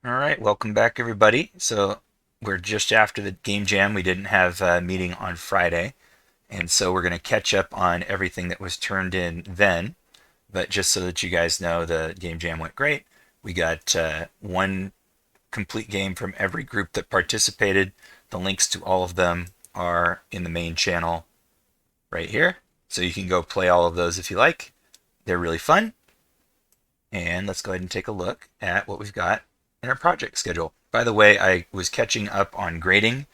All right, welcome back, everybody. So we're just after the game jam. We didn't have a meeting on Friday, and so we're going to catch up on everything that was turned in then. But just so that you guys know, the game jam went great. We got one complete game from every group that participated. The links to all of them are in the main channel right here. So you can go play all of those if you like. They're really fun. And let's go ahead and take a look at what we've got in our project schedule. By the way, I was catching up on grading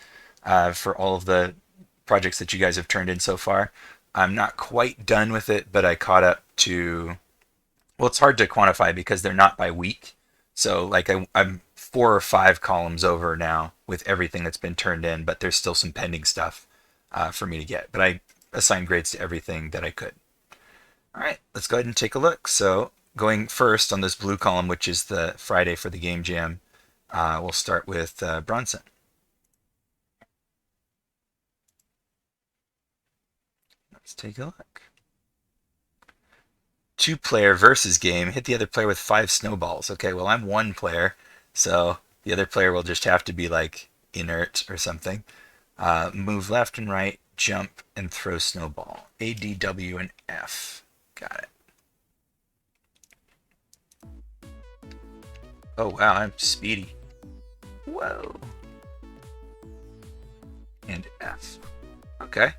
for all of the projects that you guys have turned in so far. I'm not quite done with it, but I caught up to, well, it's hard to quantify because they're not by week. So, like, I'm 4 or 5 columns over now with everything that's been turned in, but there's still some pending stuff for me to get. But I assigned grades to everything that I could. All right, let's go ahead and take a look. So, going first on this blue column, which is the Friday for the game jam, we'll start with Bronson. Let's take a look. 2-player versus game. Hit the other player with 5 snowballs. Okay, well, I'm 1 player, so the other player will just have to be like inert or something. Move left and right, jump, and throw snowball. A, D, W, and F. Got it. Oh, wow, I'm speedy. Whoa. And F. Okay.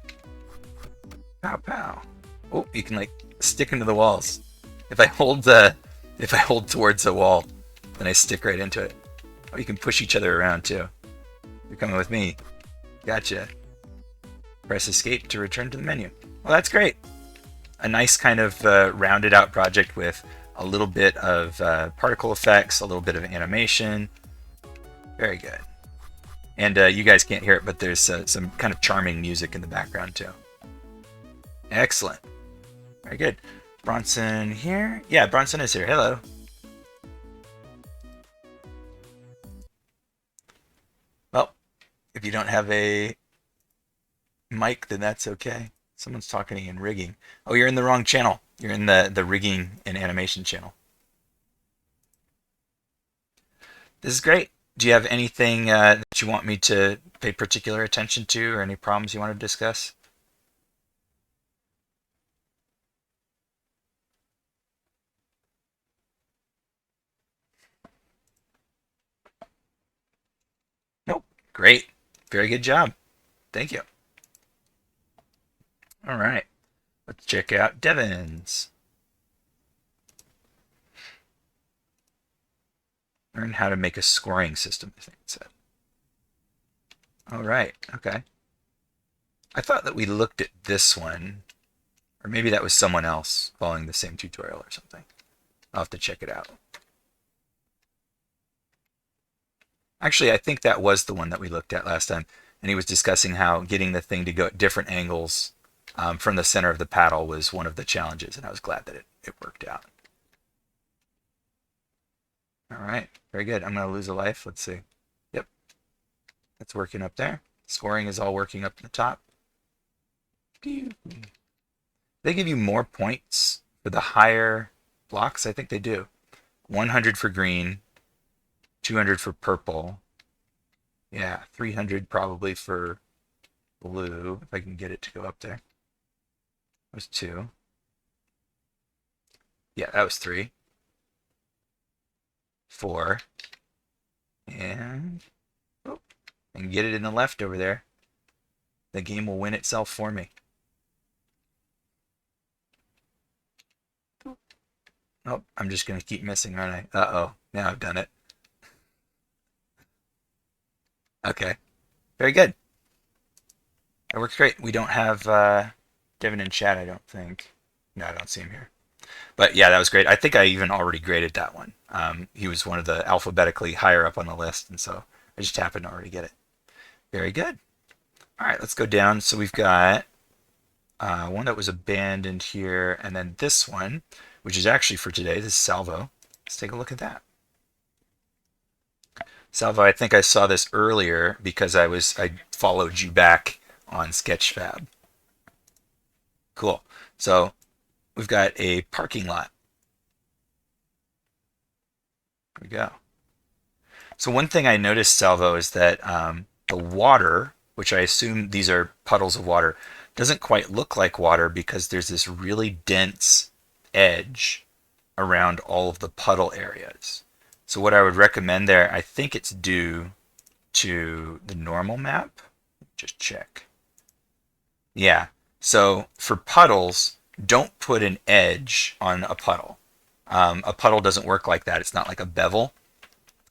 Pow pow. Oh, you can like stick into the walls. If I hold towards a wall, then I stick right into it. Oh, you can push each other around too. You're coming with me. Gotcha. Press escape to return to the menu. Well, that's great. A nice kind of rounded out project with a little bit of particle effects, a little bit of animation. Very good. And you guys can't hear it, but there's some kind of charming music in the background too. Excellent. Very good. Bronson here? Yeah, Bronson is here. Hello. Well, if you don't have a mic, then that's okay. Someone's talking in rigging. Oh, you're in the wrong channel. You're in the rigging and animation channel. This is great. Do you have anything that you want me to pay particular attention to or any problems you want to discuss? Nope. Great. Very good job. Thank you. All right. Let's check out Devon's. Learn how to make a scoring system, I think it said. All right. Okay. I thought that we looked at this one, or maybe that was someone else following the same tutorial or something. I'll have to check it out. Actually, I think that was the one that we looked at last time, and he was discussing how getting the thing to go at different angles from the center of the paddle was one of the challenges, and I was glad that it worked out. All right, very good. I'm going to lose a life. Let's see. Yep, that's working up there. Scoring is all working up in the top. They give you more points for the higher blocks. I think they do. 100 for green, 200 for purple. Yeah, 300 probably for blue, if I can get it to go up there. That was 2. Yeah, that was 3. 4. And, oh, and get it in the left over there. The game will win itself for me. Oh, I'm just going to keep missing, aren't I? Uh-oh, now I've done it. Okay, very good. It works great. We don't have Devin in chat, I don't think. No, I don't see him here. But yeah, that was great. I think I even already graded that one. He was one of the alphabetically higher up on the list, and so I just happened to already get it. Very good. All right, let's go down. So we've got one that was abandoned here, and then this one, which is actually for today. This is Salvo. Let's take a look at that. Salvo, I think I saw this earlier because I followed you back on Sketchfab. Cool. So we've got a parking lot. There we go. So one thing I noticed, Salvo, is that the water, which I assume these are puddles of water, doesn't quite look like water because there's this really dense edge around all of the puddle areas. So what I would recommend there, I think it's due to the normal map. Just check. Yeah. So for puddles, don't put an edge on a puddle. A puddle doesn't work like that. It's not like a bevel.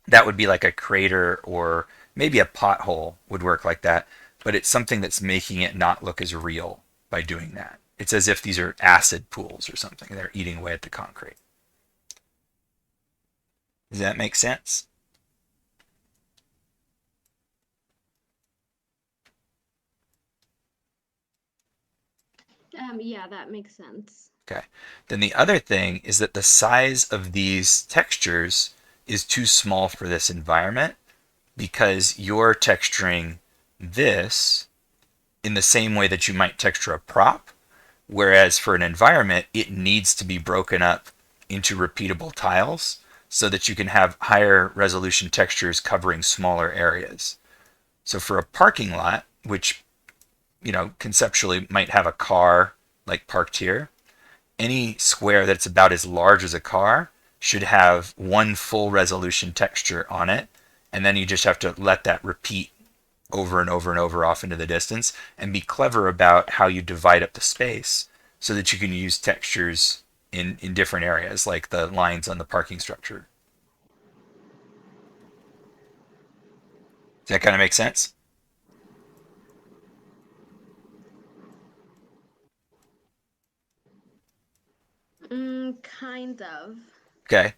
That would be like a crater, or maybe a pothole would work like that. But it's something that's making it not look as real by doing that. It's as if these are acid pools or something. They're eating away at the concrete. Does that make sense? Yeah, that makes sense. Okay. Then the other thing is that the size of these textures is too small for this environment because you're texturing this in the same way that you might texture a prop, whereas for an environment, it needs to be broken up into repeatable tiles so that you can have higher resolution textures covering smaller areas. So for a parking lot, which conceptually might have a car like parked here, any square that's about as large as a car should have one full resolution texture on it, and then you just have to let that repeat over and over and over off into the distance, and be clever about how you divide up the space so that you can use textures in different areas, like the lines on the parking structure. Does that kind of make sense? Kind of. Okay.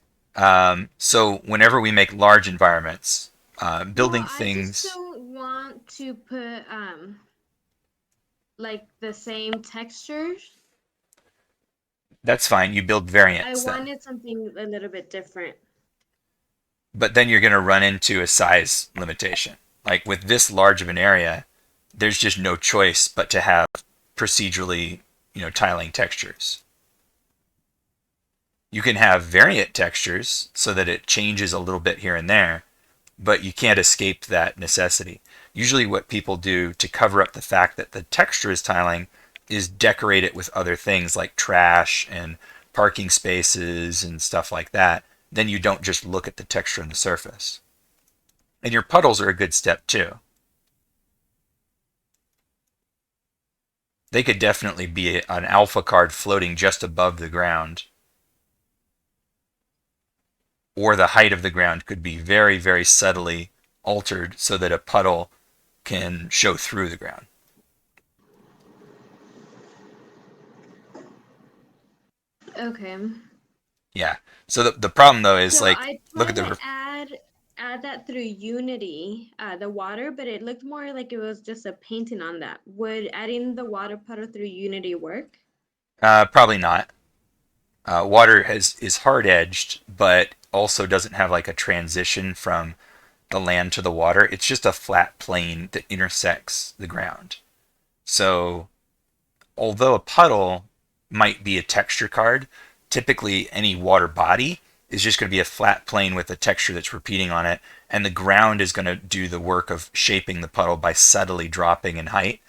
So whenever we make large environments, Well, building I just things, don't want to put like the same textures. that's fine. You build I variants then. wanted something a little bit different. But then you're going to run into a size limitation. Like with this large of an area, there's just no choice but to have procedurally, tiling textures. You can have variant textures so that it changes a little bit here and there, but you can't escape that necessity. Usually what people do to cover up the fact that the texture is tiling is decorate it with other things like trash and parking spaces and stuff like that. Then you don't just look at the texture on the surface. And your puddles are a good step too. They could definitely be an alpha card floating just above the ground, or the height of the ground could be very, very subtly altered so that a puddle can show through the ground. Okay. Yeah. So the problem though is So like, I look at tried to the add that through Unity, the water, but it looked more like it was just a painting on that. Would adding the water puddle through Unity work? probably not. Water is hard edged, but also doesn't have like a transition from the land to the water. It's just a flat plane that intersects the ground. So although a puddle might be a texture card, typically any water body is just going to be a flat plane with a texture that's repeating on it, and the ground is going to do the work of shaping the puddle by subtly dropping in height.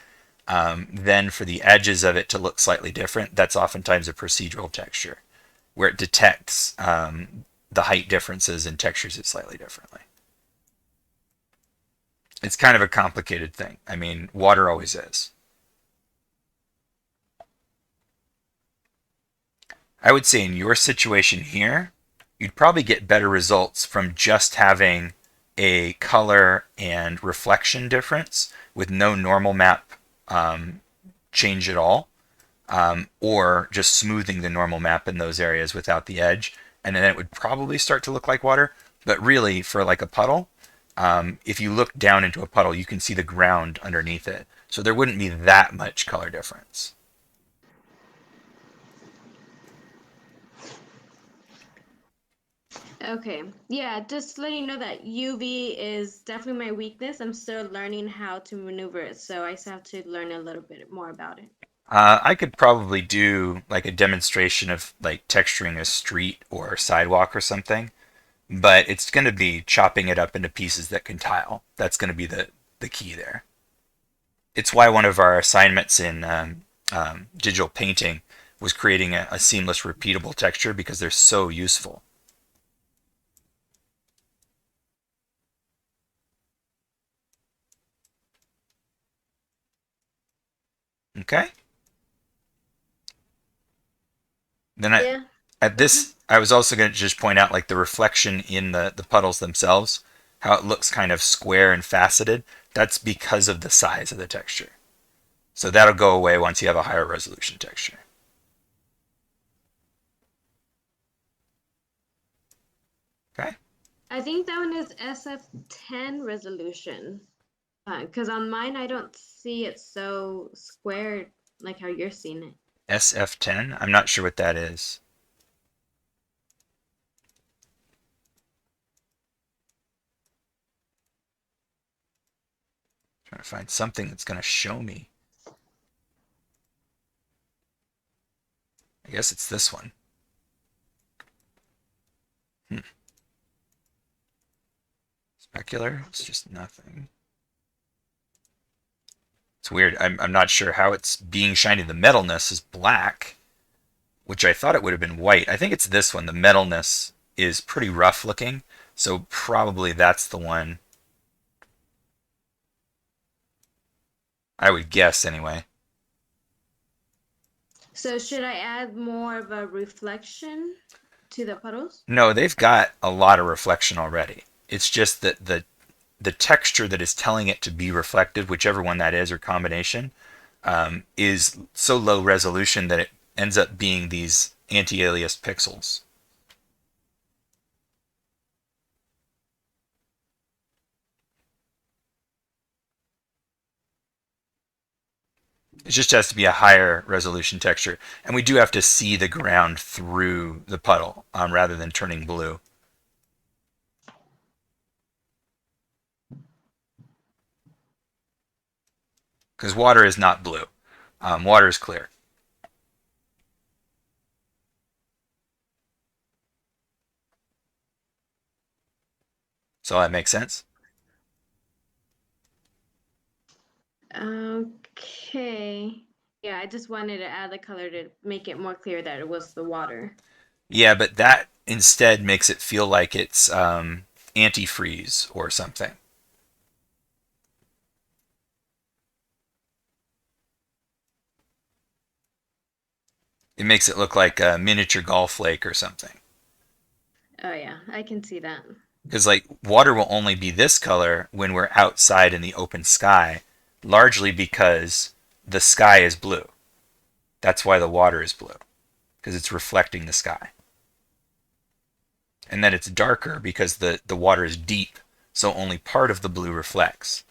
Then for the edges of it to look slightly different, that's oftentimes a procedural texture where it detects the height differences and textures it slightly differently. It's kind of a complicated thing. I mean, water always is. I would say in your situation here, you'd probably get better results from just having a color and reflection difference with no normal map change at all, or just smoothing the normal map in those areas without the edge, and then it would probably start to look like water. But really, for like a puddle, if you look down into a puddle, you can see the ground underneath it. So there wouldn't be that much color difference. Okay. Yeah, just letting you know that UV is definitely my weakness. I'm still learning how to maneuver it, so I still have to learn a little bit more about it. I could probably do like a demonstration of like texturing a street or a sidewalk or something. but it's going to be chopping it up into pieces that can tile. That's going to be the key there. It's why one of our assignments in digital painting was creating a seamless, repeatable texture because they're so useful. Okay. Then Yeah. at Hmm. this, I was also going to just point out like the reflection in the puddles themselves, how it looks kind of square and faceted. That's because of the size of the texture. So that'll go away once you have a higher resolution texture. Okay. I think that one is SF10 resolution. Because on mine, I don't see it so squared like how you're seeing it. SF10. I'm not sure what that is. Trying to find something that's going to show me. I guess it's this one. Hmm. Specular. It's just nothing. It's weird. I'm not sure how it's being shiny. The metalness is black, which I thought it would have been white. I think it's this one. The metalness is pretty rough looking, so probably that's the one I would guess anyway. So should I add more of a reflection to the puddles? No, they've got a lot of reflection already. It's just that the texture that is telling it to be reflective, whichever one that is or combination, is so low resolution that it ends up being these anti-aliased pixels. It just has to be a higher resolution texture. And we do have to see the ground through the puddle rather than turning blue. Because water is not blue. Water is clear. So that makes sense? Okay. Yeah, I just wanted to add the color to make it more clear that it was the water. Yeah, but that instead makes it feel like it's antifreeze or something. It makes it look like a miniature golf lake or something. Oh yeah, I can see that. Because like water will only be this color when we're outside in the open sky, largely because the sky is blue. That's why the water is blue, because it's reflecting the sky. And then it's darker because the water is deep, so only part of the blue reflects.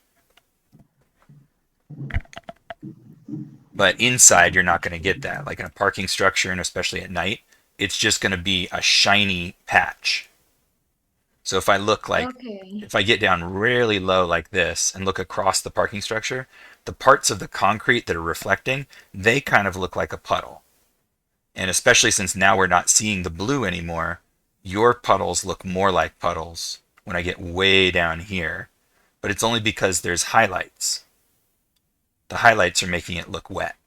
But inside, you're not going to get that. Like in a parking structure, and especially at night, it's just going to be a shiny patch. So if I look like, Okay. if I get down really low like this and look across the parking structure, the parts of the concrete that are reflecting, they kind of look like a puddle. And especially since now we're not seeing the blue anymore, your puddles look more like puddles when I get way down here. But it's only because there's highlights. The highlights are making it look wet.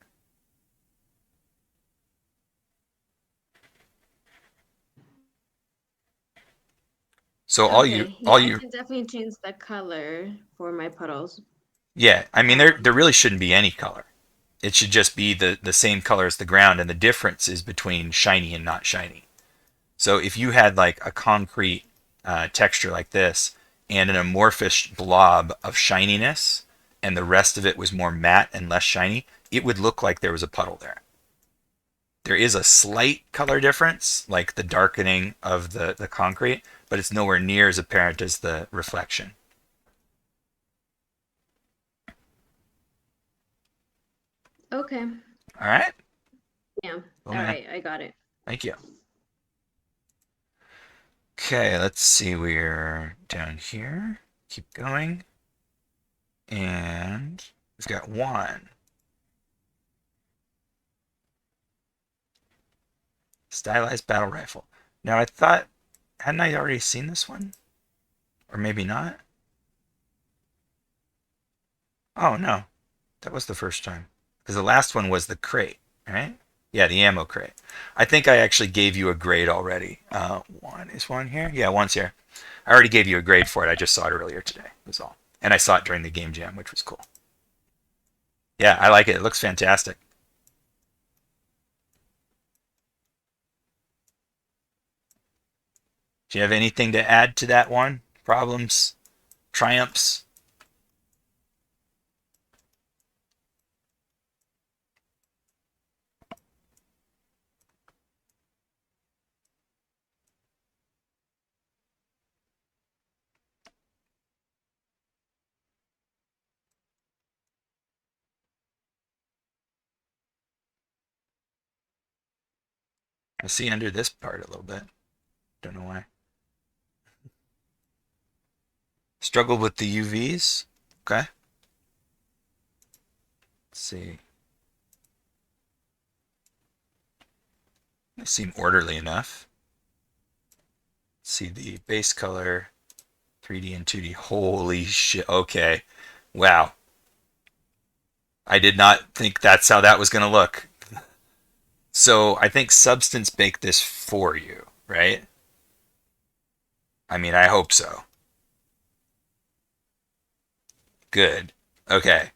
So Okay. all Yeah, I you can definitely change the color for my puddles. yeah, I mean there Um, really shouldn't be any color. It should just be the same color as the ground, and the difference is between shiny and not shiny. So if you had like a concrete texture like this and an amorphous blob of shininess, and the rest of it was more matte and less shiny, it would look like there was a puddle there. There is a slight color difference, like the darkening of the concrete, but it's nowhere near as apparent as the reflection. okay. All right? Yeah. Oh All man, right, I got it. thank you. Okay, let's see. We're down here. Keep going. And we've got one. Stylized battle rifle. Now I thought, Hadn't I already seen this one? Or maybe not? Oh, no. That was the first time. Because the last one was the crate, right? Yeah, the ammo crate. I think I actually gave you a grade already. One is one here? Yeah, one's here. I already gave you a grade for it. I just saw it earlier today, was all. And I saw it during the game jam, which was cool. Yeah, I like it. It looks fantastic. Do you have anything to add to that one? Problems? Triumphs? I see under this part a little bit. Don't know why. Struggled with the UVs? Okay. Let's see. They seem orderly enough. Let's see the base color, 3D and 2D. Holy shit. Okay. Wow. I did not think that's how that was going to look. So I think Substance baked this for you, right? I mean, I hope so. Good. Okay.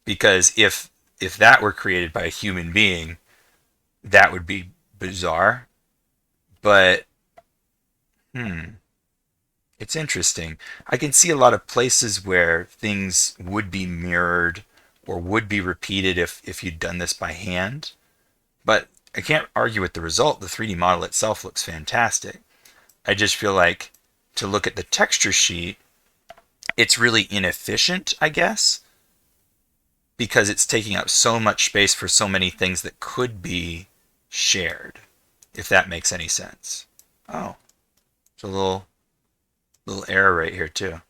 Because if that were created by a human being, that would be bizarre. But hmm, it's interesting. I can see a lot of places where things would be mirrored or would be repeated if you'd done this by hand. But I can't argue with the result. The 3D model itself looks fantastic. I just feel like to look at the texture sheet, it's really inefficient, I guess, because it's taking up so much space for so many things that could be shared, if that makes any sense. Oh, there's a little error right here too.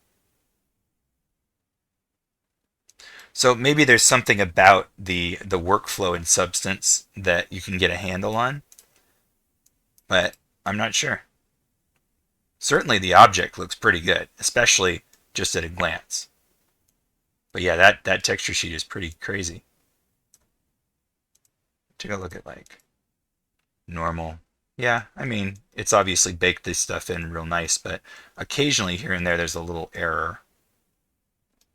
So maybe there's something about the workflow in Substance that you can get a handle on, but I'm not sure. Certainly the object looks pretty good, especially just at a glance. But yeah, that texture sheet is pretty crazy. Take a look at like normal. Yeah, I mean, it's obviously baked this stuff in real nice, but occasionally here and there there's a little error.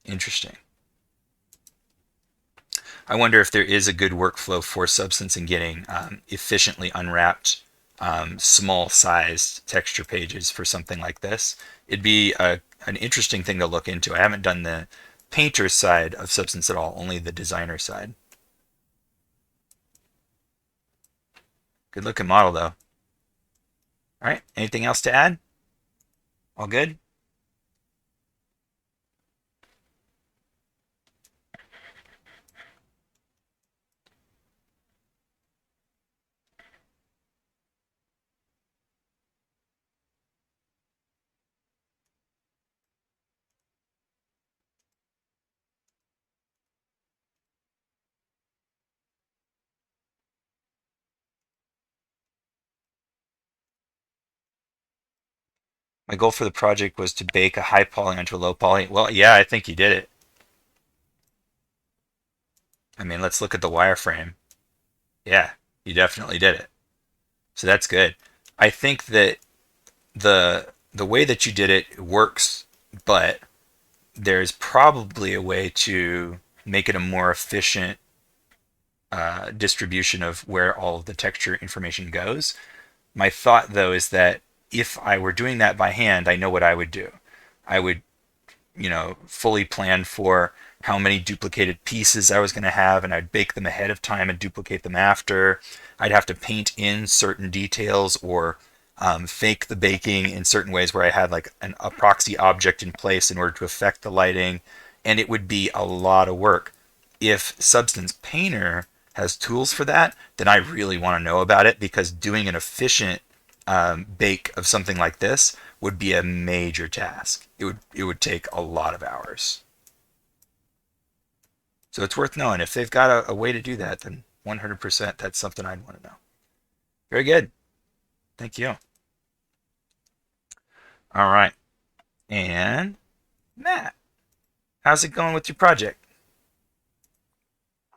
Interesting. I wonder if there is a good workflow for Substance in getting efficiently unwrapped, small sized texture pages for something like this. It'd be an interesting thing to look into. I haven't done the painter side of Substance at all, only the designer side. Good looking model though. All right, anything else to add? All good? My goal for the project was to bake a high poly onto a low poly. Well, yeah, I think you did it. I mean, let's look at the wireframe. Yeah, you definitely did it. So that's good. I think that the way that you did it works, but there's probably a way to make it a more efficient distribution of where all of the texture information goes. My thought though is that if I were doing that by hand, I know what I would do. I would, fully plan for how many duplicated pieces I was going to have, and I'd bake them ahead of time and duplicate them after. I'd have to paint in certain details or fake the baking in certain ways where I had like a proxy object in place in order to affect the lighting, and it would be a lot of work. If Substance Painter has tools for that, then I really want to know about it because doing an efficient bake of something like this would be a major task. It would take a lot of hours. So it's worth knowing. If they've got a way to do that, then 100% that's something I'd want to know. Very good. Thank you. All right. And Matt, how's it going with your project?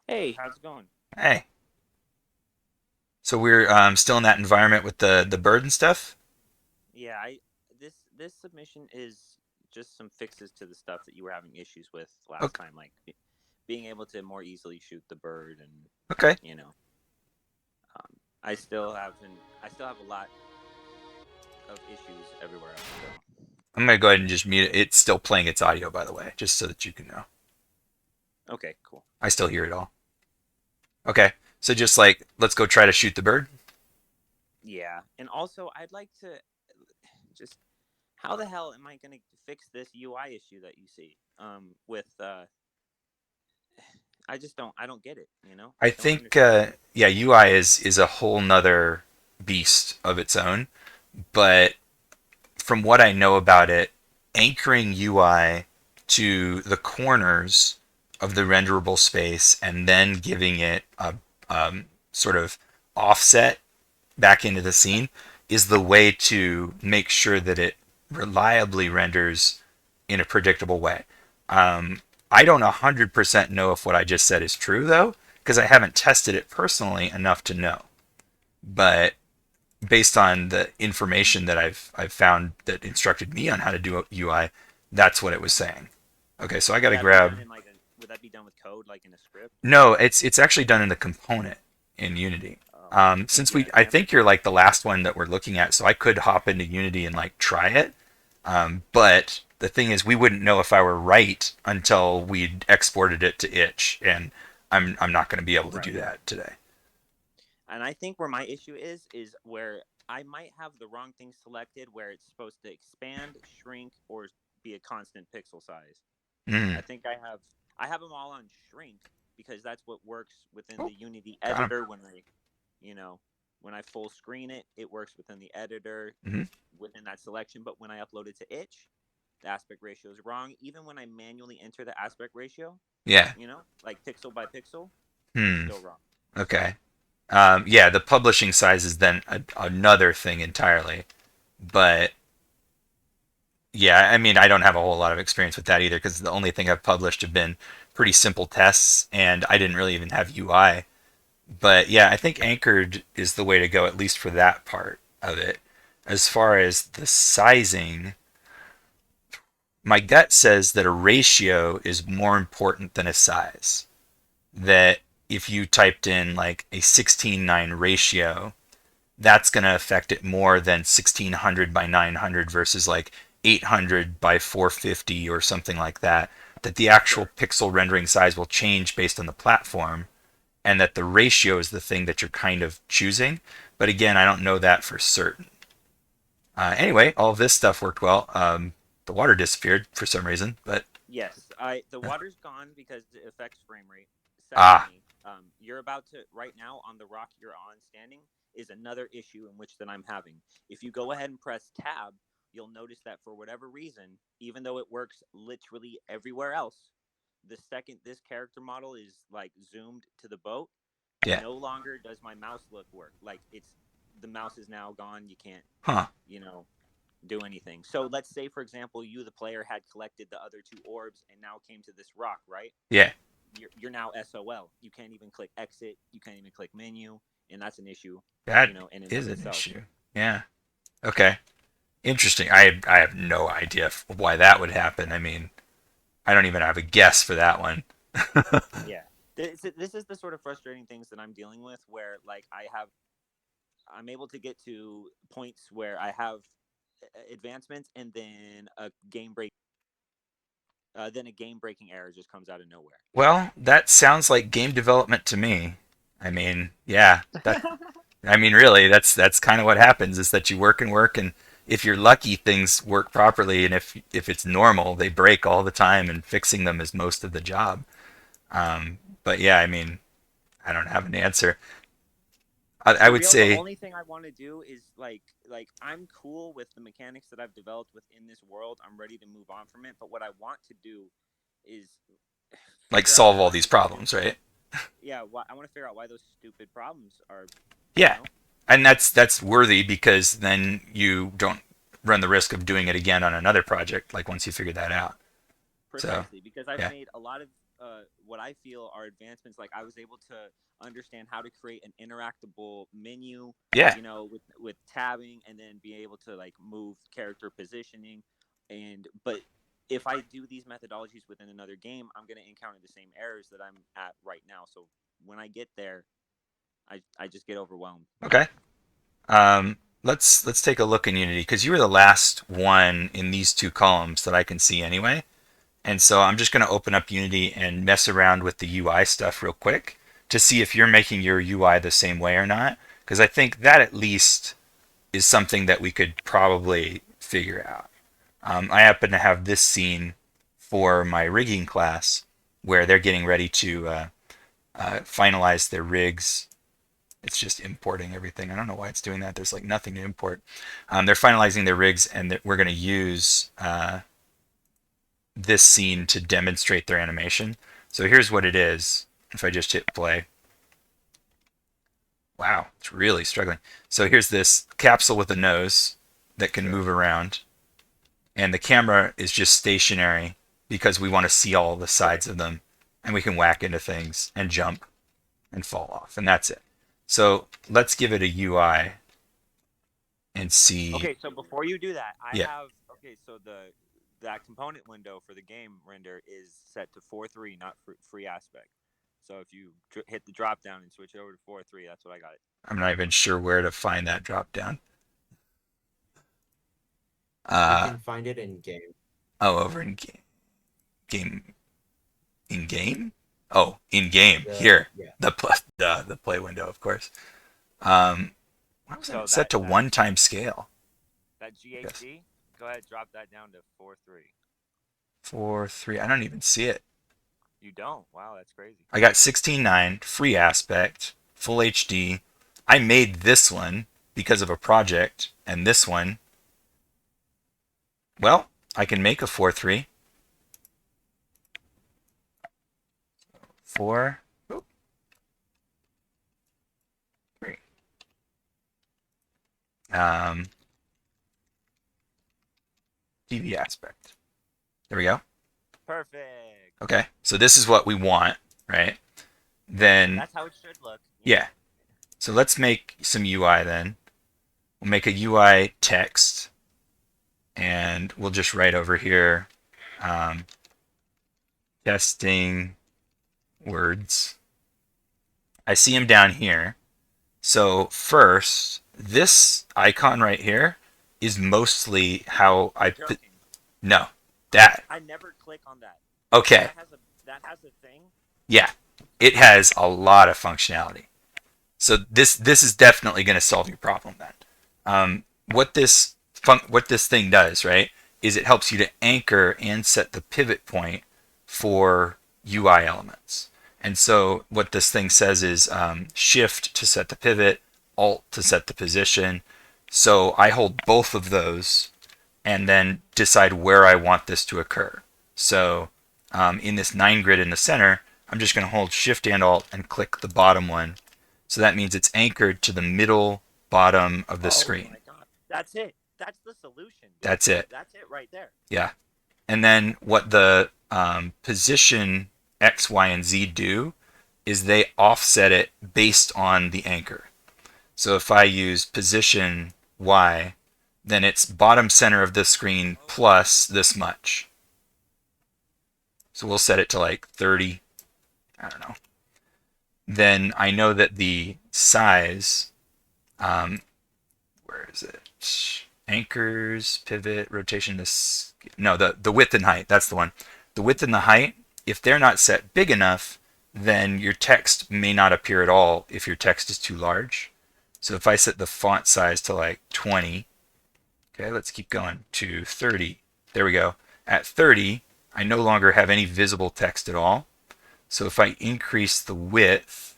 Hey, how's it going? Hey. So we're still in that environment with the bird and stuff. Yeah, I this submission is just some fixes to the stuff that you were having issues with last Okay. time, like being able to more easily shoot the bird, and Okay. you know, I still have a lot of issues everywhere else. So I'm gonna go ahead and just mute it. It's still playing its audio, by the way, just so that you can know. okay, cool. I still hear it all. Okay. So just like let's go try to shoot the bird. Yeah, and also I'd like to just how the hell am I going to fix this UI issue that you see? With I don't get it. I Don't think understand. yeah, UI is a whole nother beast of its own. But from what I know about it, anchoring UI to the corners of the renderable space and then giving it a sort of offset back into the scene is the way to make sure that it reliably renders in a predictable way. I don't 100% know if what I just said is true, though, because I haven't tested it personally enough to know. But based on the information that I've found that instructed me on how to do UI, that's what it was saying. Okay, so I got Would to that be grab. done in would that be done with code like in a script? No, it's actually done in the component in Unity. Oh, Since yeah, I GAM. think you're like the last one that we're looking at, so I could hop into Unity and like try it. But the thing is, we wouldn't know if I were right until we'd exported it to itch, and I'm not going to be able to do Right. that today. And I think where my issue is where I might have the wrong thing selected where it's supposed to expand, shrink, or be a constant pixel size. Mm. I have them all on shrink because that's what works within Oh, the Unity got him. editor you know, when I full screen it, it works within the editor Hmm. within that selection, but when I upload it to itch, the aspect ratio is wrong. Even when I manually enter the aspect ratio, Yeah. like pixel by pixel, it's Hmm. still wrong. Okay. Yeah, the publishing size is then another thing entirely. But yeah, I mean, I don't have a whole lot of experience with that either because the only thing I've published have been pretty simple tests, and I didn't really even have UI. But yeah, I think anchored is the way to go, at least for that part of it. As far as the sizing, my gut says that a ratio is more important than a size. That if you typed in like a 16:9 ratio, that's going to affect it more than 1600 by 900 versus like 800 by 450 or something like that. That the actual Sure. pixel rendering size will change based on the platform, and that the ratio is the thing that you're kind of choosing. But again, I don't know that for certain. Anyway, all of this stuff worked well. The water disappeared for some reason, but Yes, I the uh, water's gone because it affects frame rate. ah, Secondly, you're about to right now on the rock you're on standing is another issue in which that I'm having. If you go ahead and press tab, you'll notice that for whatever reason, even though it works literally everywhere else, the second this character model is like zoomed to the boat, yeah, no longer does my mouse look work. Like it's the mouse is now gone. You can't, huh, you know, do anything. So let's say, for example, you, the player, had collected the other two orbs and now came to this rock, right? yeah, You're now SOL. You can't even click exit. You can't even click menu, and that's an issue, that in and is of an itself. issue. Yeah, okay, interesting. I have no idea why that would happen. I mean, I don't even have a guess for that one. Yeah, this is the sort of frustrating things that I'm dealing with, where like I'm able to get to points where I have advancements, and then a game breaking error just comes out of nowhere. Well, that sounds like game development to me. I mean, yeah, that I mean, really, that's kind of what happens is that you work and work, and if you're lucky, things work properly, and if it's normal, they break all the time, and fixing them is most of the job. But yeah, I mean, I don't have an answer. I For would real, the say only thing I want to do is like I'm cool with the mechanics that I've developed within this world. I'm ready to move on from it, but what I want to do is like figure out solve all why these those problems, stupid right? yeah, I want to figure out why those stupid problems are, you Yeah, know? and that's worthy because then you don't. run the risk of doing it again on another project, like once you figure that out. So, Precisely, because I've yeah. made a lot of what I feel are advancements. Like I was able to understand how to create an interactable menu, Yeah. with tabbing, and then be able to like move character positioning. And but if I do these methodologies within another game, I'm going to encounter the same errors that I'm at right now. So when I get there, I just get overwhelmed. Okay. Let's take a look in Unity because you were the last one in these two columns that I can see anyway. And so I'm just going to open up Unity and mess around with the UI stuff real quick to see if you're making your UI the same way or not. Because I think that at least is something that we could probably figure out. I happen to have this scene for my rigging class where they're getting ready to finalize their rigs. It's just importing everything. I don't know why it's doing that. There's like nothing to import. They're finalizing their rigs, and we're going to use this scene to demonstrate their animation. So here's what it is. If I just hit play. Wow, it's really struggling. So here's this capsule with a nose that can move around. And the camera is just stationary because we want to see all the sides of them. And we can whack into things and jump and fall off. And that's it. So let's give it a UI and see. Okay, so before you do that, I Yeah. have so that component window for the game render is set to 4.3, not free aspect. So if you hit the drop down and switch over to 4.3, that's what I got it. I'm not even sure where to find that drop down. You can find it in game. Oh, over in game. In game? Oh, in game. Here. Yeah. The play window, of course. Why was So that set to one time scale? That GHD, go ahead, drop that down to 4.3. 4.3. I don't even see it. You don't? Wow, that's crazy. I got 16:9 free aspect, full HD. I made this one because of a project, and this one, well, I can make a 4.3. 4. Oh, 3. TV aspect. There we go. Perfect. Okay, so this is what we want, right? Then That's how it should look. yeah. So let's make some UI then. We'll make a UI text, and we'll just write over here, testing words. I see them down here. So first, this icon right here is mostly how I Joking. no, that. I never click on that. Okay. That has a thing. Yeah, it has a lot of functionality. So this is definitely going to solve your problem then. What this thing does, right, is it helps you to anchor and set the pivot point for UI elements. And so what this thing says is Shift to set the pivot, Alt to set the position. So I hold both of those and then decide where I want this to occur. So in this 9 grid in the center, I'm just going to hold Shift and Alt and click the bottom one. So that means it's anchored to the middle bottom of the screen. Oh my god, that's it. That's the solution. Dude. That's it. That's it right there. Yeah. And then what the position X, Y, and Z do is they offset it based on the anchor. So if I use position Y, then it's bottom center of the screen plus this much. So we'll set it to like 30. I don't know. Then I know that the size, where is it? Anchors, pivot, rotation, the width and height, that's the one. The width and the height, if they're not set big enough, then your text may not appear at all if your text is too large. So if I set the font size to like 20, okay, let's keep going, to 30. There we go. At 30, I no longer have any visible text at all. So if I increase the width,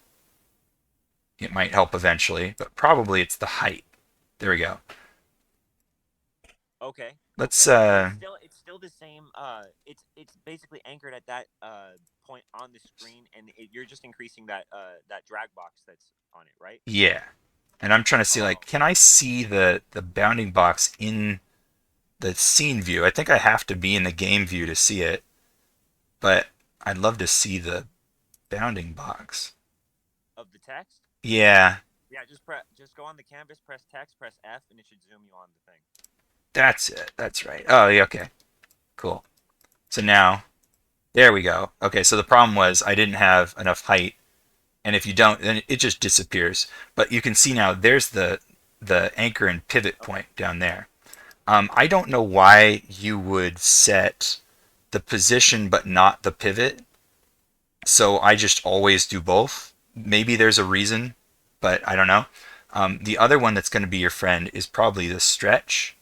it might help eventually, but probably it's the height. There we go. Okay. Let's It's still the same. It's basically anchored at that point on the screen, and you're just increasing that drag box that's on it, right? yeah. And I'm trying to see, like, can I see the bounding box in the scene view. I think I have to be in the game view to see it, but I'd love to see the bounding box. Of the text? Yeah, Yeah, just go on the canvas, press text, press F, and it should zoom you on the thing. that's it. That's right. Oh, yeah, okay. Cool. So now, there we go. Okay, so the problem was I didn't have enough height, and if you don't, then it just disappears. But you can see now there's the anchor and pivot Okay. point down there. I don't know why you would set the position but not the pivot. So I just always do both. Maybe there's a reason, but I don't know. The other one that's going to be your friend is probably the stretch.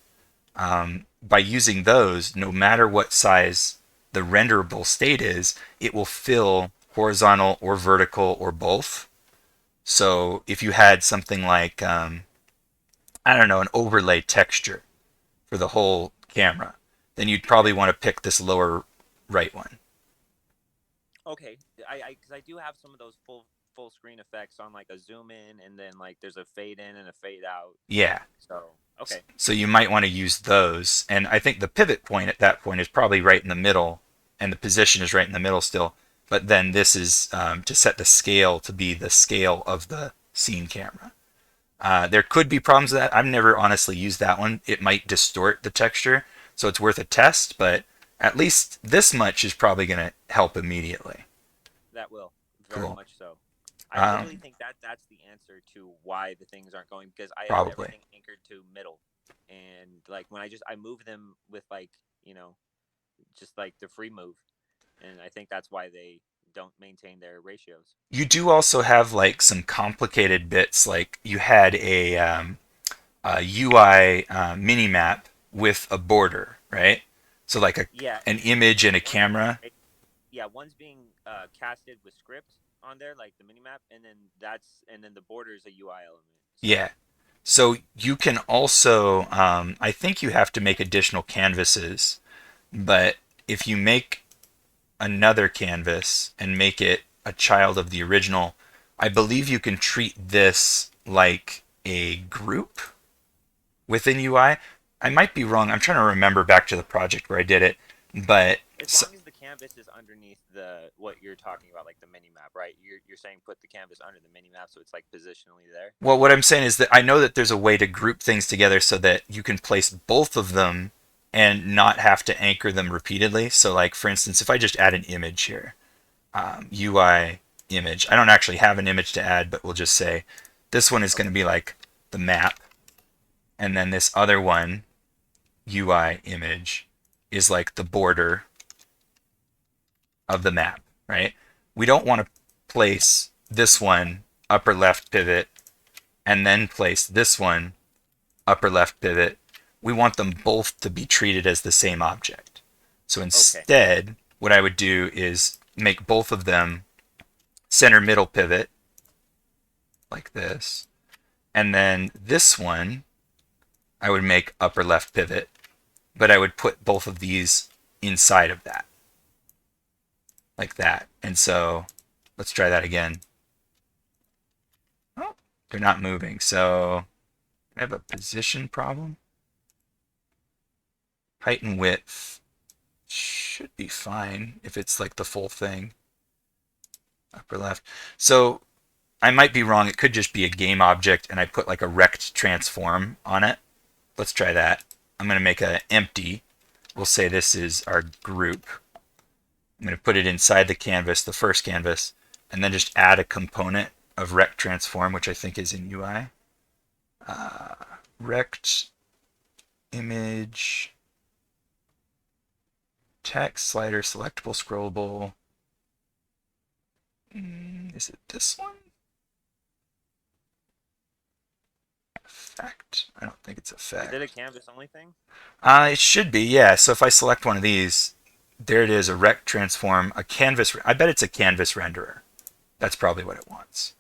By using those, no matter what size the renderable state is, it will fill horizontal or vertical or both. So if you had something like, I don't know, an overlay texture for the whole camera, then you'd probably want to pick this lower right one. Okay, because I do have some of those full screen effects on like a zoom in, and then like there's a fade in and a fade out. Yeah. So okay, So you might want to use those. And I think the pivot point at that point is probably right in the middle, and the position is right in the middle still. But then this is to set the scale to be the scale of the scene camera. There could be problems with that. I've never honestly used that one. It might distort the texture, so it's worth a test, but at least this much is probably going to help immediately. that will very Cool. much so. I literally Um, think that's the answer to why the things aren't going, because I have Probably. everything anchored to middle, and like when I move them with like just like the free move, and I think that's why they don't maintain their ratios. You do also have like some complicated bits, like you had a UI mini map with a border, right? So like Yeah, an image and a one's being camera. one's being casted with script on there, like the minimap, and then the border is a UI element. So Yeah. So you can also, I think you have to make additional canvases, but if you make another canvas and make it a child of the original, I believe you can treat this like a group within UI. I might be wrong. I'm trying to remember back to the project where I did it, but as long as the canvas is underneath the what you're talking about, like the mini map, right? You're saying put the canvas under the mini map so it's like positionally there. well, what I'm saying is that I know that there's a way to group things together so that you can place both of them and not have to anchor them repeatedly. So, like for instance, if I just add an image here, UI image. I don't actually have an image to add, but we'll just say this one is going to be like the map, and then this other one, UI image, is like the border of the map, right? We don't want to place this one upper left pivot and then place this one upper left pivot. We want them both to be treated as the same object. So instead, what I would do is make both of them center middle pivot like this. And then this one, I would make upper left pivot, but I would put both of these inside of that, like that. And so let's try that again. Oh, they're not moving. So I have a position problem. Height and width should be fine if it's like the full thing. Upper left. So I might be wrong. It could just be a game object and I put like a rect transform on it. Let's try that. I'm going to make an empty. We'll say this is our group. I'm going to put it inside the canvas, the first canvas, and then just add a component of rect transform, which I think is in UI. Rect image text slider selectable scrollable. Is it this one? Effect. I don't think it's effect. Is it a canvas only thing? It should be, yeah. So if I select one of these, there it is, a rect transform, a canvas. I bet it's a canvas renderer. That's probably what it wants.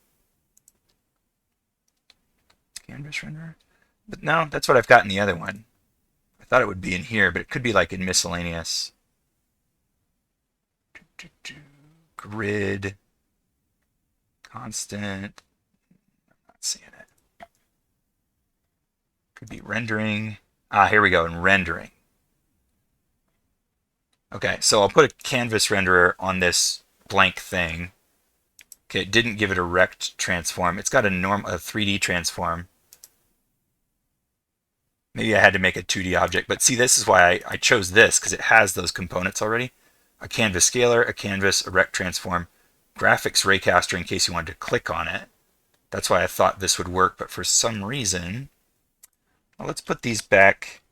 Canvas renderer. But no, that's what I've got in the other one. I thought it would be in here, but it could be like in miscellaneous. Grid. Constant. I'm not seeing it. Could be rendering. Here we go, in rendering. Okay, so I'll put a canvas renderer on this blank thing. Okay, it didn't give it a rect transform. It's got a 3D transform. Maybe I had to make a 2D object, but see, this is why I chose this, because it has those components already. A canvas scaler, a canvas, a rect transform, graphics raycaster in case you wanted to click on it. That's why I thought this would work, but for some reason, well, let's put these back.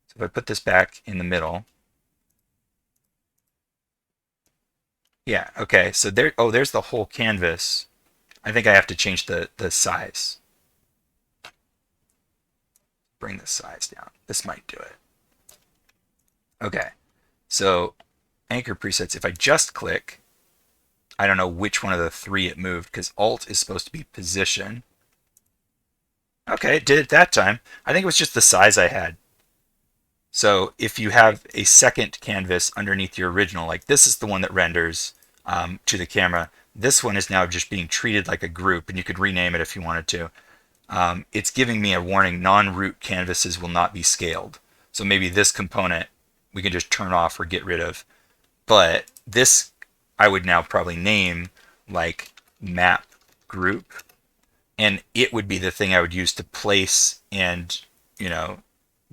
So if I put this back in the middle, yeah, okay, so there, oh, there's the whole canvas. I think I have to change the size. Bring the size down. This might do it. Okay, so anchor presets, if I just click, I don't know which one of the three it moved, because Alt is supposed to be position. Okay, it did it that time. I think it was just the size I had. So if you have a second canvas underneath your original, like this is the one that renders to the camera, this one is now just being treated like a group, and you could rename it if you wanted to. It's giving me a warning, non-root canvases will not be scaled. So maybe this component we can just turn off or get rid of. But this I would now probably name like map group, and it would be the thing I would use to place and, you know,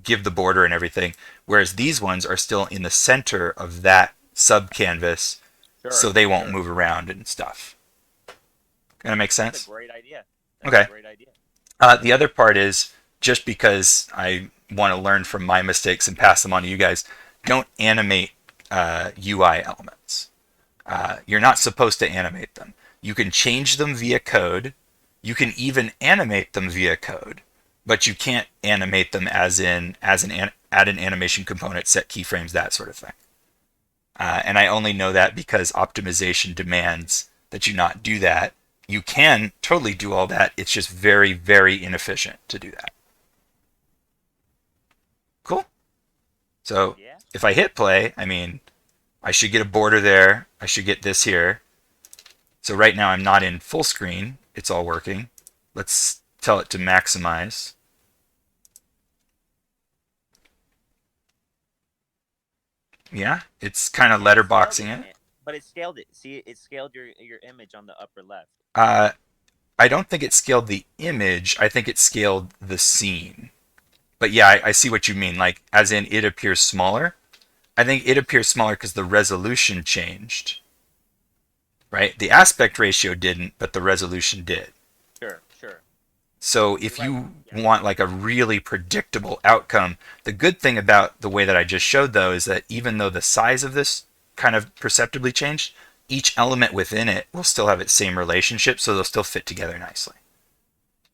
give the border and everything. Whereas these ones are still in the center of that sub canvas, so they won't move around and stuff. Gonna make sense? That's a great idea. Okay. A great idea. The other part is, just because I want to learn from my mistakes and pass them on to you guys, don't animate UI elements. You're not supposed to animate them. You can change them via code. You can even animate them via code, but you can't animate them as in add an animation component, set keyframes, that sort of thing. And I only know that because optimization demands that you not do that. You can totally do all that. It's just very, very inefficient to do that. Cool. So Yeah. if I hit play, I mean, I should get a border there. I should get this here. So right now I'm not in full screen. It's all working. Let's tell it to maximize. Yeah, it's kind of letterboxing it. But it scaled it. See, it scaled your image on the upper left. I don't think it scaled the image. I think it scaled the scene. But yeah, I see what you mean. Like, as in it appears smaller. I think it appears smaller because the resolution changed. Right? The aspect ratio didn't, but the resolution did. Sure. So if you want like a really predictable outcome, the good thing about the way that I just showed though is that even though the size of this kind of perceptibly changed, each element within it will still have its same relationship, so they'll still fit together nicely.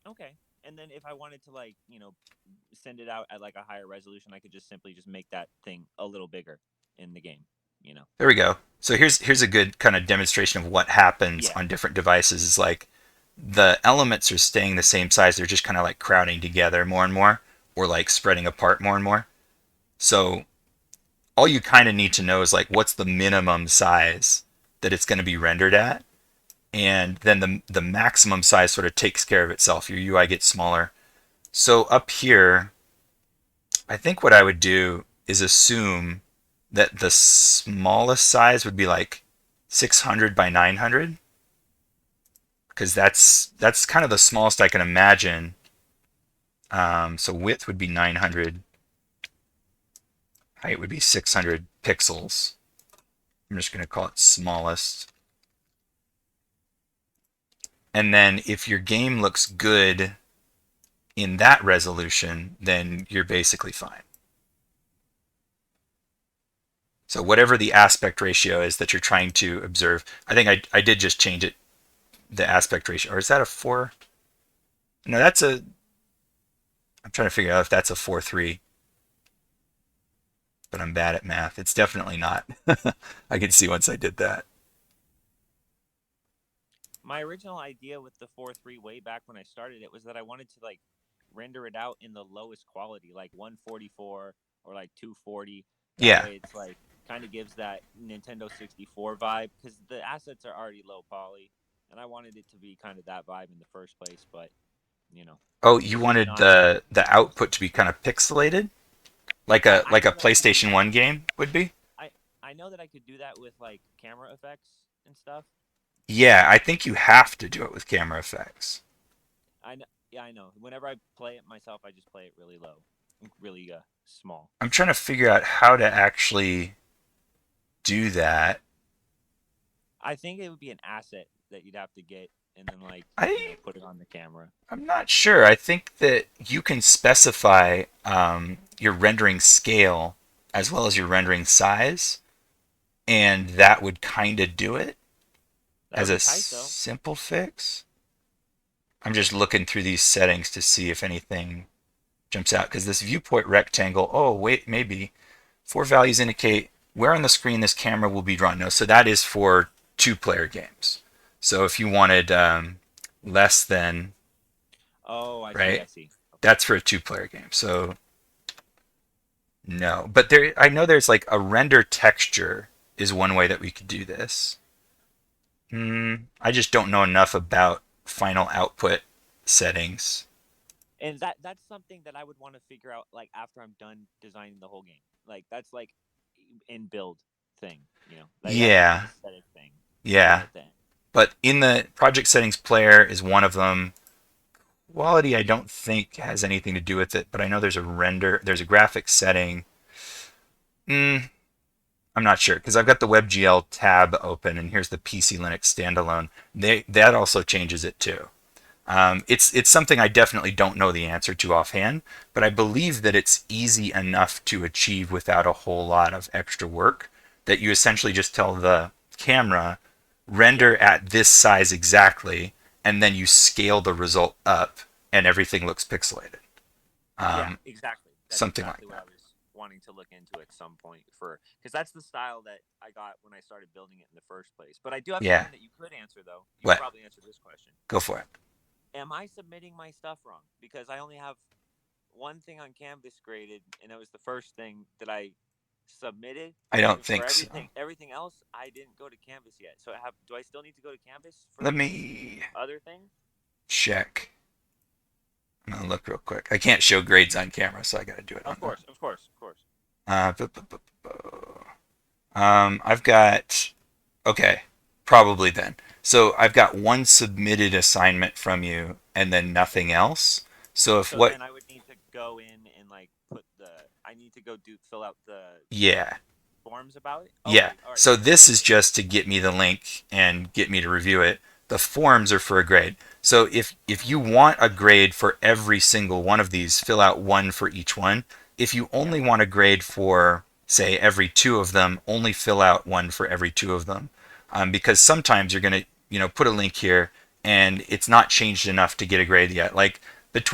Okay. And then if I wanted to send it out at like a higher resolution, I could just simply make that thing a little bigger in the game, There we go. So here's a good kind of demonstration of what happens on different devices. Is like the elements are staying the same size. They're just kind of like crowding together more and more, or like spreading apart more and more. So all you kind of need to know is like what's the minimum size that it's going to be rendered at, and then the maximum size sort of takes care of itself. Your UI gets smaller. So up here, I think what I would do is assume that the smallest size would be like 600 by 900, because that's kind of the smallest I can imagine. So width would be 900, height would be 600 pixels. I'm just going to call it smallest. And then if your game looks good in that resolution, then you're basically fine. So whatever the aspect ratio is that you're trying to observe, I think I did just change it, the aspect ratio. Or is that a 4? No, I'm trying to figure out if that's a 4:3. But I'm bad at math. It's definitely not. I can see once I did that. My original idea with the 4:3 way back when I started it was that I wanted to render it out in the lowest quality, like 144 or like 240. That way it's kind of gives that Nintendo 64 vibe, because the assets are already low poly, and I wanted it to be kind of that vibe in the first place. But Oh, you wanted the output to be kind of pixelated? like I, a I like a know that I could do PlayStation that. 1 game would be. I I know that I could do that with like camera effects and stuff. Yeah, I think you have to do it with camera effects. I know. Yeah, I know. Whenever I play it myself, I just play it really low, really small. I'm trying to figure out how to actually do that. I think it would be an asset that you'd have to get and then like I put it on the camera. I'm not sure. I think that you can specify your rendering scale as well as your rendering size, and that would kind of do it That as would a be tight though. simple fix. I'm just looking through these settings to see if anything jumps out because this viewport rectangle, oh, wait, maybe four values indicate where on the screen this camera will be drawn. No, so that is for two-player games. So if you wanted less than, Oh, I see. right, I see. Okay. that's for a two-player game. So no, but there, I know there's like a render texture is one way that we could do this. I just don't know enough about final output settings. And that's something that I would want to figure out like after I'm done designing the whole game. Like that's like in build thing, Like that's like an Yeah, aesthetic thing yeah. at the end. But in the project settings player is one of them. Quality, I don't think has anything to do with it, but I know there's a render, there's a graphics setting. Mm, I'm not sure because I've got the WebGL tab open, and here's the PC Linux standalone. That also changes it too. It's something I definitely don't know the answer to offhand, but I believe that it's easy enough to achieve without a whole lot of extra work. That you essentially just tell the camera Yeah. render at this size exactly, and then you scale the result up, and everything looks pixelated. Yeah, Um, exactly. That's Something exactly like what I that. was wanting to look into at some point for because that's the style that I got when I started building it in the first place. But I do have Yeah. something that you could answer though. You could What? probably answer this question. Go for it. Am I submitting my stuff wrong? Because I only have one thing on Canvas graded, and it was the first thing that I submitted. I don't And for think so. everything else, I didn't go to Canvas yet. So do I still need to go to Canvas for Let these me other things? check. I'm gonna look real quick. I can't show grades on camera, so I gotta do it on Of the. course, of course, of course. Bu- bu- bu- bu- I've got. Okay, probably then. So I've got one submitted assignment from you, and then nothing else. So if So what? then I would need to go in and like put the. I need to go fill out the Yeah, forms about it. yeah. Okay, all right, So that sounds this is good. just to get me the link and get me to review it. The forms are for a grade. So if you want a grade for every single one of these, fill out one for each one. If you Yeah, only want a grade for, say, every two of them, only fill out one for every two of them. Because sometimes you're gonna, put a link here and it's not changed enough to get a grade yet. Like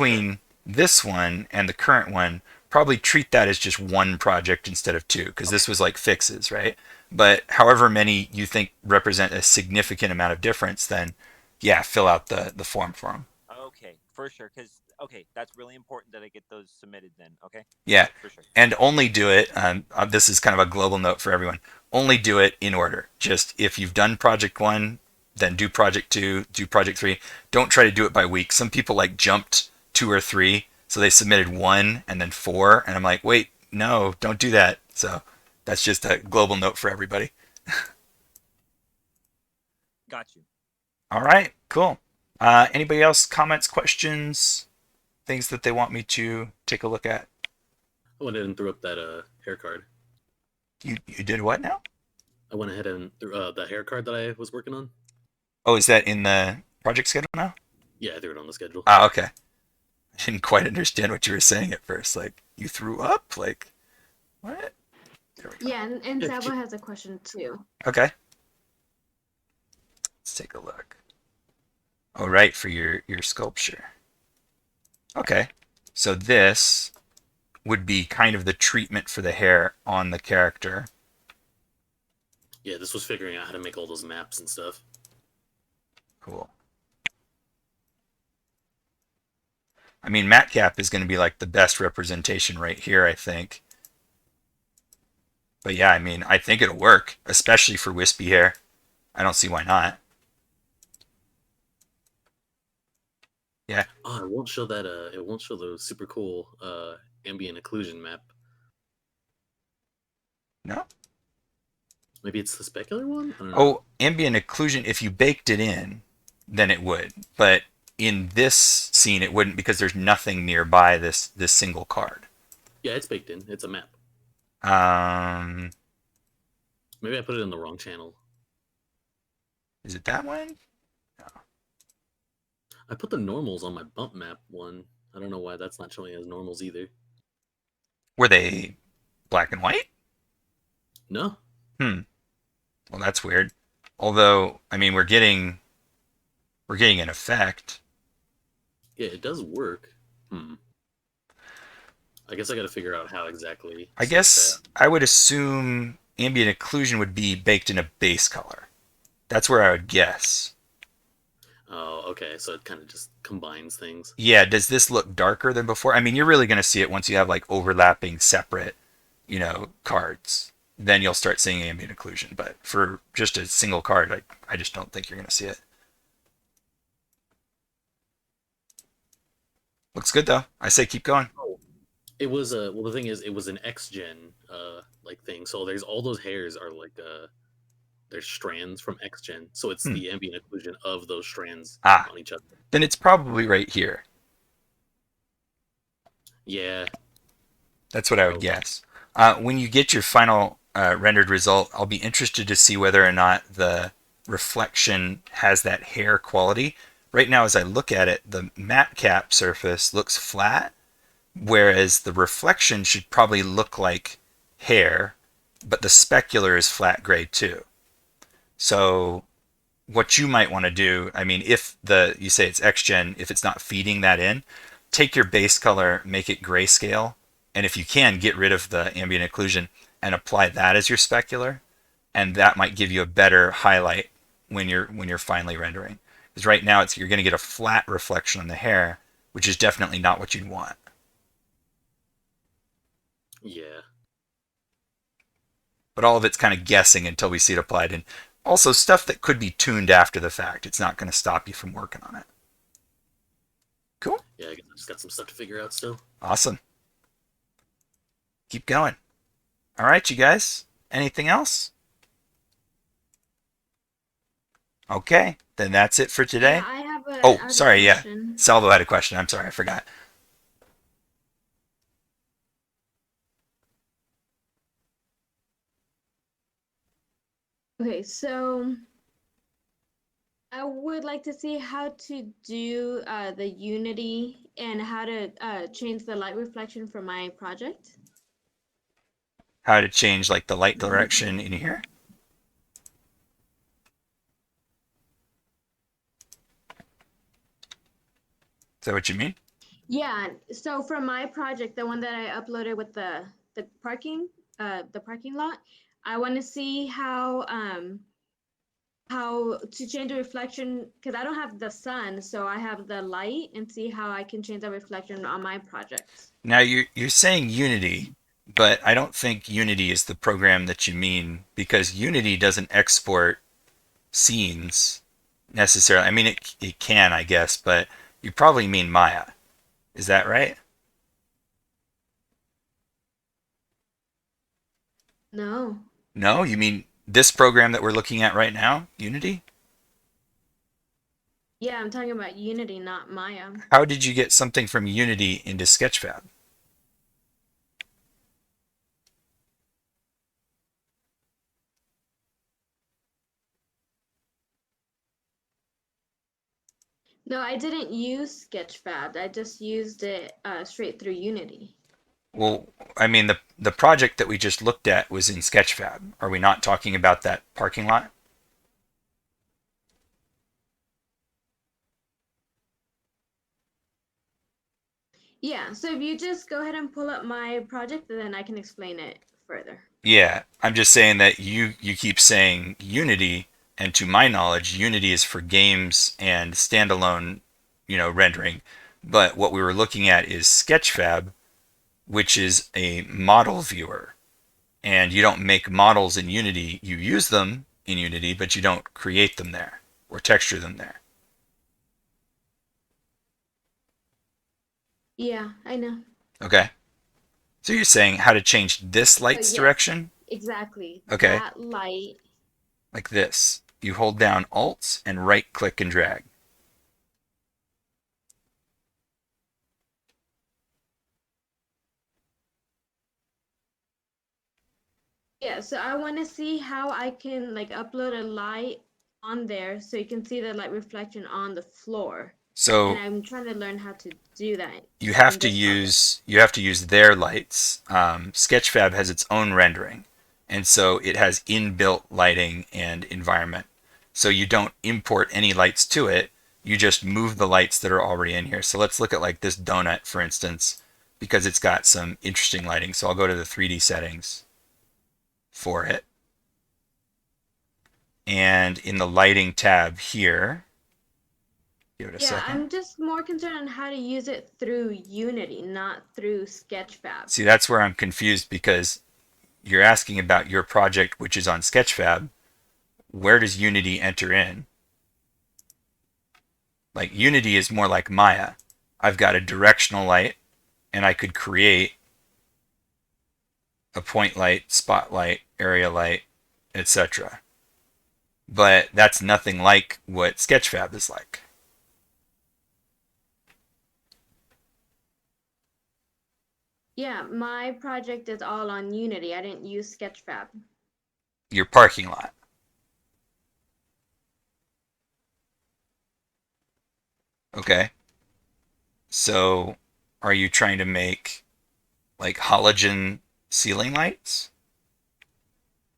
sure. between this one and the current one, probably treat that as just one project instead of two, because Okay. this was like fixes, right? But however many you think represent a significant amount of difference, then yeah, fill out the form for them. Okay, for sure. Because okay, that's really important that I get those submitted. Then okay, Yeah, for sure. and only do it. This is kind of a global note for everyone. Only do it in order. Just if you've done project one, then do project two, do project three. Don't try to do it by week. Some people like jumped two or three, so they submitted one and then four, and I'm like, wait, no, don't do that. So that's just a global note for everybody. Got you. All right, cool. Anybody else comments, questions, things that they want me to take a look at? I went ahead and threw up that hair card. You did what now? I went ahead and threw the hair card that I was working on. Oh, is that in the project schedule now? Yeah, I threw it on the schedule. Ah, okay. I didn't quite understand what you were saying at first. Like you threw up? Like what? There we go. Yeah, and Yeah, Sabo has a question too. Okay. Let's take a look. Oh, right, for your sculpture. Okay. So this would be kind of the treatment for the hair on the character. yeah, this was figuring out how to make all those maps and stuff. Cool. I mean, matcap is going to be like the best representation right here, I think. But yeah, I mean, I think it'll work, especially for wispy hair. I don't see why not. Yeah. Oh, it won't show that. It won't show the super cool ambient occlusion map. No? Maybe it's the specular one? I don't know. Oh, ambient occlusion, if you baked it in, then it would. But in this scene, it wouldn't because there's nothing nearby this single card. Yeah, it's baked in. It's a map. Um, Maybe I put it in the wrong channel. is it that one? I put the normals on my bump map one. I don't know why that's not showing as normals either. Were they black and white? No. Well, that's weird. Although, I mean, we're getting an effect. Yeah, it does work. I guess I got to figure out how exactly. I guess I would assume ambient occlusion would be baked in a base color. That's where I would guess. Oh, okay. So it kind of just combines things. Yeah, does this look darker than before? I mean, you're really going to see it once you have like overlapping separate, cards. Then you'll start seeing ambient occlusion. But for just a single card, I just don't think you're going to see it. Looks good though. I say keep going. It was the thing is, it was an X-Gen like thing. So there's all those hairs are like there's strands from X-Gen. So it's the ambient occlusion of those strands on each other. Then it's probably right here. Yeah. That's what I would guess. When you get your final rendered result, I'll be interested to see whether or not the reflection has that hair quality. Right now, as I look at it, the matte cap surface looks flat, whereas the reflection should probably look like hair, but the specular is flat gray too. So what you might want to do, I mean, if you say it's X-Gen, if it's not feeding that in, take your base color, make it grayscale, and if you can, get rid of the ambient occlusion and apply that as your specular, and that might give you a better highlight when you're finally rendering. Because right now you're going to get a flat reflection on the hair, which is definitely not what you'd want. Yeah. But all of it's kind of guessing until we see it applied, and also stuff that could be tuned after the fact. It's not going to stop you from working on it. Cool. Yeah, I just got some stuff to figure out still. Awesome. Keep going. All right, you guys. Anything else? Okay, then that's it for today. Yeah, I have a. Oh, I have a sorry, yeah. question. Salvo had a question. I'm sorry, I forgot. Okay, so I would like to see how to do the Unity and how to change the light reflection for my project. How to change like the light direction in here? Is that what you mean? Yeah, so for my project, the one that I uploaded with the parking lot, I want to see how to change the reflection because I don't have the sun, so I have the light, and see how I can change the reflection on my project. Now you're saying Unity, but I don't think Unity is the program that you mean, because Unity doesn't export scenes necessarily. I mean, it can, I guess, but you probably mean Maya. Is that right? No. No, you mean this program that we're looking at right now, Unity? Yeah, I'm talking about Unity, not Maya. How did you get something from Unity into Sketchfab? No, I didn't use Sketchfab. I just used it straight through Unity. Well, I mean, the project that we just looked at was in Sketchfab. Are we not talking about that parking lot? Yeah, so if you just go ahead and pull up my project, then I can explain it further. Yeah, I'm just saying that you keep saying Unity, and to my knowledge, Unity is for games and standalone, rendering. But what we were looking at is Sketchfab, which is a model viewer. And you don't make models in Unity. You use them in Unity, but you don't create them there or texture them there. Yeah, I know. Okay. So you're saying how to change this light's yes. direction exactly. Okay, That light. like this. You hold down Alt and right click and drag. Yeah, so I want to see how I can like upload a light on there so you can see the light reflection on the floor. And So I'm trying to learn how to do that you have in to this project. use their lights. Sketchfab has its own rendering, and so it has inbuilt lighting and environment. So you don't import any lights to it. You just move the lights that are already in here. So let's look at like this donut, for instance, because it's got some interesting lighting. So I'll go to the 3D settings for it. And in the lighting tab here, give it a Yeah, second. I'm just more concerned on how to use it through Unity, not through Sketchfab. See, that's where I'm confused because you're asking about your project, which is on Sketchfab. Where does Unity enter in? Like Unity is more like Maya. I've got a directional light and I could create a point light, spotlight, area light, etc. But that's nothing like what Sketchfab is like. Yeah, my project is all on Unity. I didn't use Sketchfab. Your parking lot. Okay. So are you trying to make like halogen ceiling lights?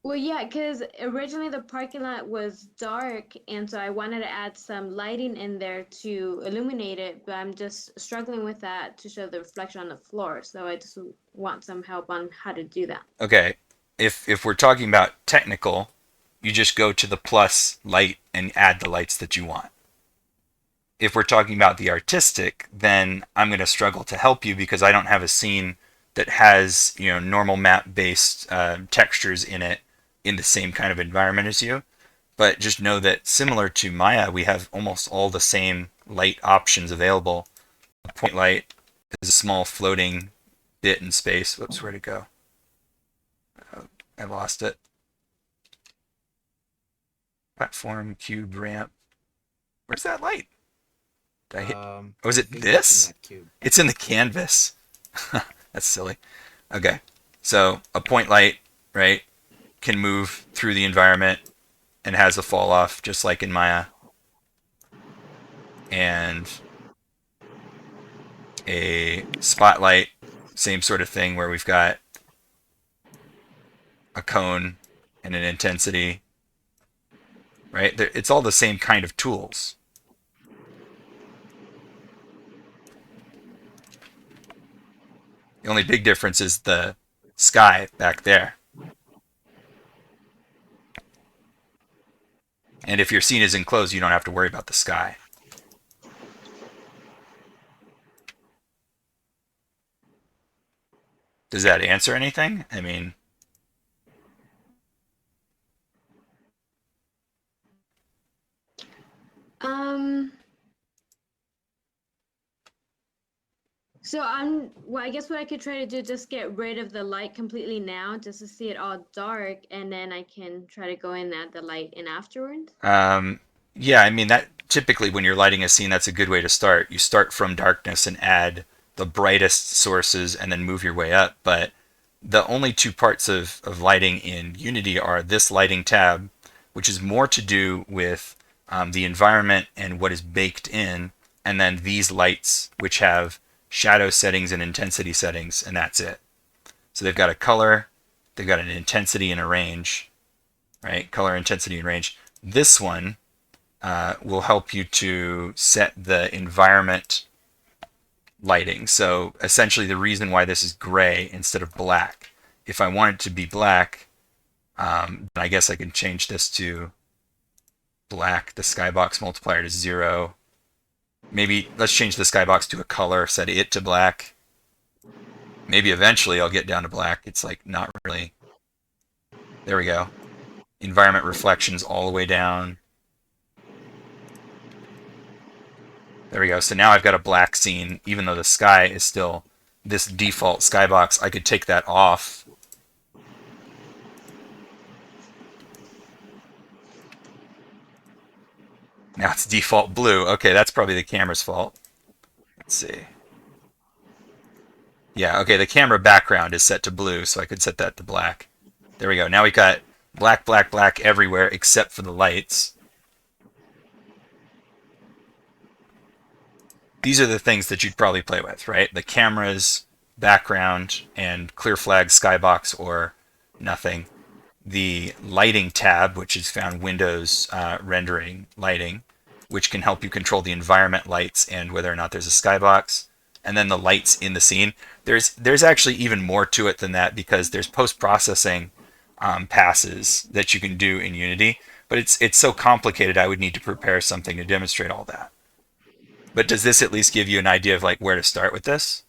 Well, yeah, because originally the parking lot was dark, and so I wanted to add some lighting in there to illuminate it, but I'm just struggling with that to show the reflection on the floor. So I just want some help on how to do that. Okay. If we're talking about technical, you just go to the plus light and add the lights that you want. If we're talking about the artistic, then I'm going to struggle to help you because I don't have a scene that has normal map based textures in it in the same kind of environment as you. But just know that similar to Maya, we have almost all the same light options available. Point light is a small floating bit in space. Whoops, where'd it go? I lost it. Platform, cube, ramp. Where's that light? Did I hit? Oh, is I it think it's in this? that cube. It's in the canvas. That's silly. Okay. So a point light, right, can move through the environment and has a fall off just like in Maya. And a spotlight, same sort of thing where we've got a cone and an intensity, right? It's all the same kind of tools. The only big difference is the sky back there. And if your scene is enclosed, you don't have to worry about the sky. Does that answer anything? I mean, Um, well, I guess what I could try to do, just get rid of the light completely now, just to see it all dark, and then I can try to go in and add the light in afterwards. yeah, I mean, that typically when you're lighting a scene, that's a good way to start. You start from darkness and add the brightest sources and then move your way up. But the only two parts of lighting in Unity are this lighting tab, which is more to do with the environment and what is baked in, and then these lights, which have shadow settings and intensity settings, and that's it. So they've got a color, they've got an intensity and a range, right? Color, intensity, and range. This one will help you to set the environment lighting. So essentially the reason why this is gray instead of black. If I want it to be black, then I guess I can change this to black, the skybox multiplier to 0. Maybe let's change the skybox to a color, set it to black. Maybe eventually I'll get down to black. It's like not really. There we go. Environment reflections all the way down. There we go. So now I've got a black scene, even though the sky is still this default skybox. I could take that off Now it's default blue. Okay, that's probably the camera's fault. Let's see. Yeah, okay, the camera background is set to blue, so I could set that to black. There we go. Now we got black, black, black everywhere except for the lights. These are the things that you'd probably play with, right? The cameras, background, and clear flag, skybox, or nothing. The lighting tab, which is found Windows rendering lighting, which can help you control the environment lights and whether or not there's a skybox. And then the lights in the scene. There's actually even more to it than that because there's post-processing passes that you can do in Unity, but it's so complicated I would need to prepare something to demonstrate all that. But does this at least give you an idea of like where to start with this?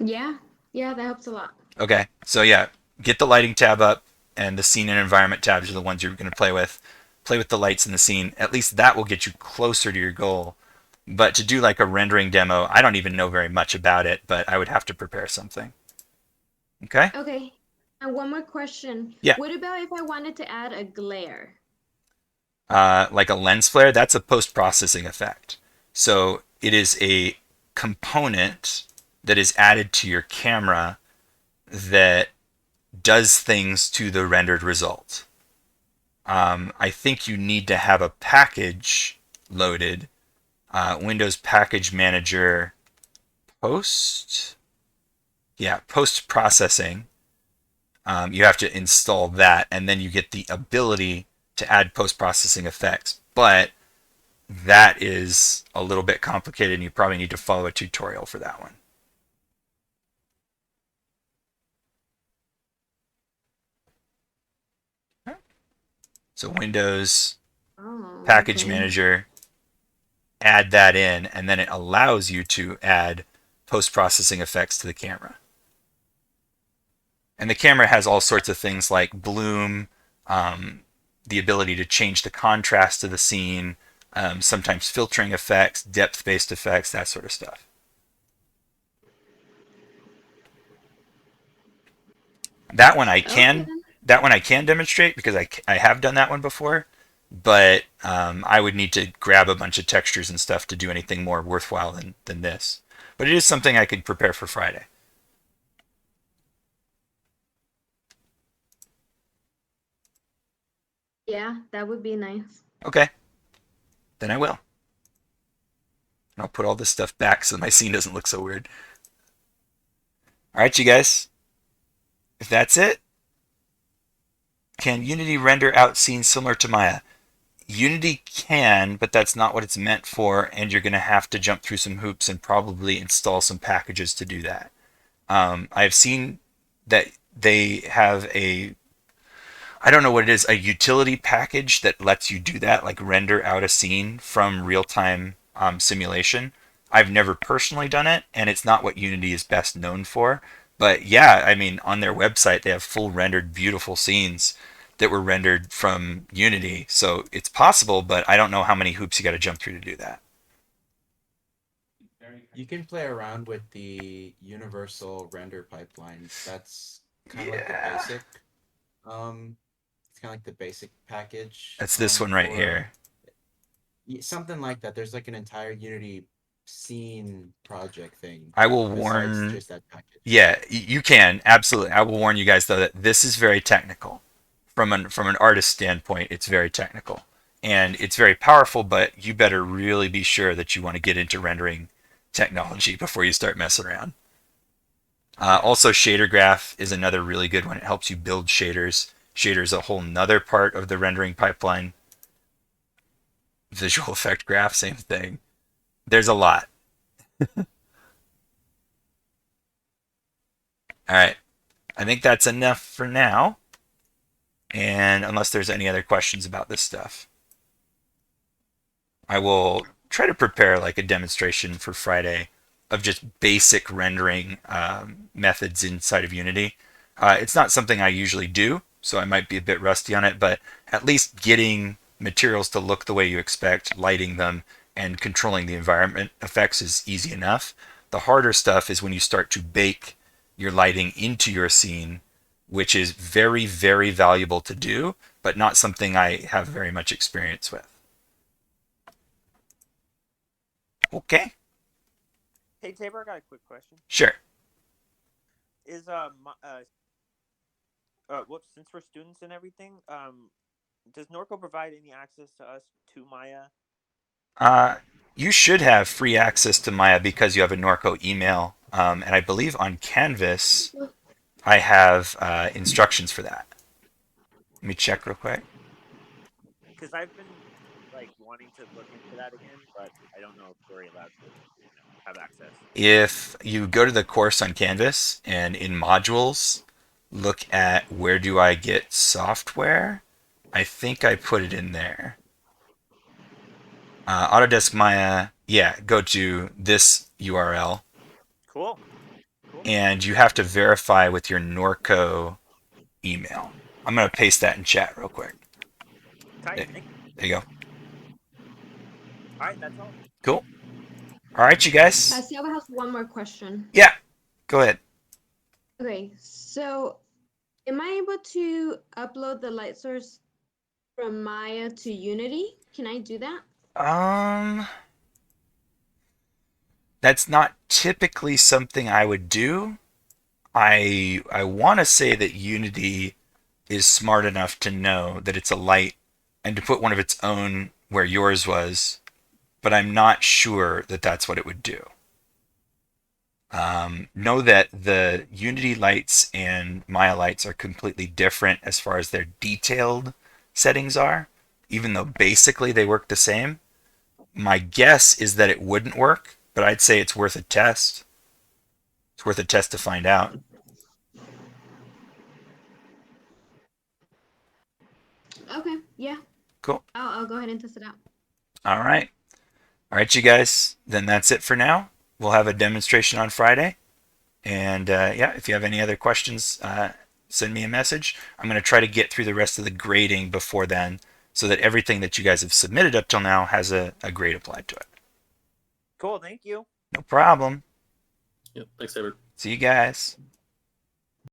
Yeah, yeah, that helps a lot. Okay, so yeah, get the lighting tab up, and the scene and environment tabs are the ones you're going to play with. Play with the lights in the scene. At least that will get you closer to your goal. But to do like a rendering demo, I don't even know very much about it, but I would have to prepare something. Okay? Okay. And one more question. Yeah. What about if I wanted to add a glare? Like a lens flare, that's a post-processing effect. So it is a component that is added to your camera that does things to the rendered result. I think you need to have a package loaded. Windows Package Manager post processing. You have to install that, and then you get the ability to add post-processing effects. But that is a little bit complicated, and you probably need to follow a tutorial for that one. So Windows Package Manager, add that in, and then it allows you to add post-processing effects to the camera. And the camera has all sorts of things like bloom, the ability to change the contrast of the scene, sometimes filtering effects, depth-based effects, that sort of stuff. That one I can demonstrate because I have done that one before, but I would need to grab a bunch of textures and stuff to do anything more worthwhile than this. But it is something I could prepare for Friday. Yeah, that would be nice. Okay. Then I will. And I'll put all this stuff back so my scene doesn't look so weird. All right, you guys. If that's it, can Unity render out scenes similar to Maya? Unity can, but that's not what it's meant for, and you're going to have to jump through some hoops and probably install some packages to do that. I've seen that they have I don't know what it is, a utility package that lets you do that, like render out a scene from real-time simulation. I've never personally done it, and it's not what Unity is best known for. But yeah, I mean, on their website, they have full rendered, beautiful scenes that were rendered from Unity. So it's possible, but I don't know how many hoops you got to jump through to do that. You can play around with the universal render pipeline. That's kind of like the basic. It's kind of like the basic package. That's this one right here. Something like that. There's like an entire Unity scene project thing. I will warn. Just that package. Yeah, you can absolutely. I will warn you guys though that this is very technical. From an artist standpoint, it's very technical and it's very powerful. But you better really be sure that you want to get into rendering technology before you start messing around. Also, shader graph is another really good one. It helps you build shaders. Shader is a whole nother part of the rendering pipeline. Visual effect graph, same thing. There's a lot. All right. I think that's enough for now. And unless there's any other questions about this stuff, I will try to prepare like a demonstration for Friday of just basic rendering methods inside of Unity. It's not something I usually do, so I might be a bit rusty on it, but at least getting materials to look the way you expect, lighting them, and controlling the environment effects is easy enough. The harder stuff is when you start to bake your lighting into your scene, which is very, very valuable to do, but not something I have very much experience with. Okay. Hey Tabor, I got a quick question. Sure. Is whoops, since we're students and everything, does Norco provide any access to us to Maya? You should have free access to Maya because you have a Norco email, and I believe on Canvas I have instructions for that. Let me check real quick. Because I've been like wanting to look into that again, but I don't know if we're allowed to, have access. If you go to the course on Canvas and in modules, look at where do I get software, I think I put it in there. Autodesk Maya, yeah, go to this URL. Cool. And you have to verify with your Norco email. I'm going to paste that in chat real quick. Tight. Thank you. There you go. All right, that's all. Cool. All right, you guys. Ciaba has one more question. Yeah, go ahead. Okay, so am I able to upload the light source from Maya to Unity? Can I do that? That's not typically something I would do. I want to say that Unity is smart enough to know that it's a light and to put one of its own where yours was, but I'm not sure that that's what it would do. Know that the Unity lights and Maya lights are completely different as far as their detailed settings are, even though basically they work the same. My guess is that it wouldn't work, but I'd say it's worth a test. It's worth a test to find out. Okay, yeah. Cool. I'll go ahead and test it out. All right. All right, you guys. Then that's it for now. We'll have a demonstration on Friday. And yeah, if you have any other questions, send me a message. I'm going to try to get through the rest of the grading before then so that everything that you guys have submitted up till now has a grade applied to it. Cool. Thank you. No problem. Yep. Thanks, Edward. See you guys.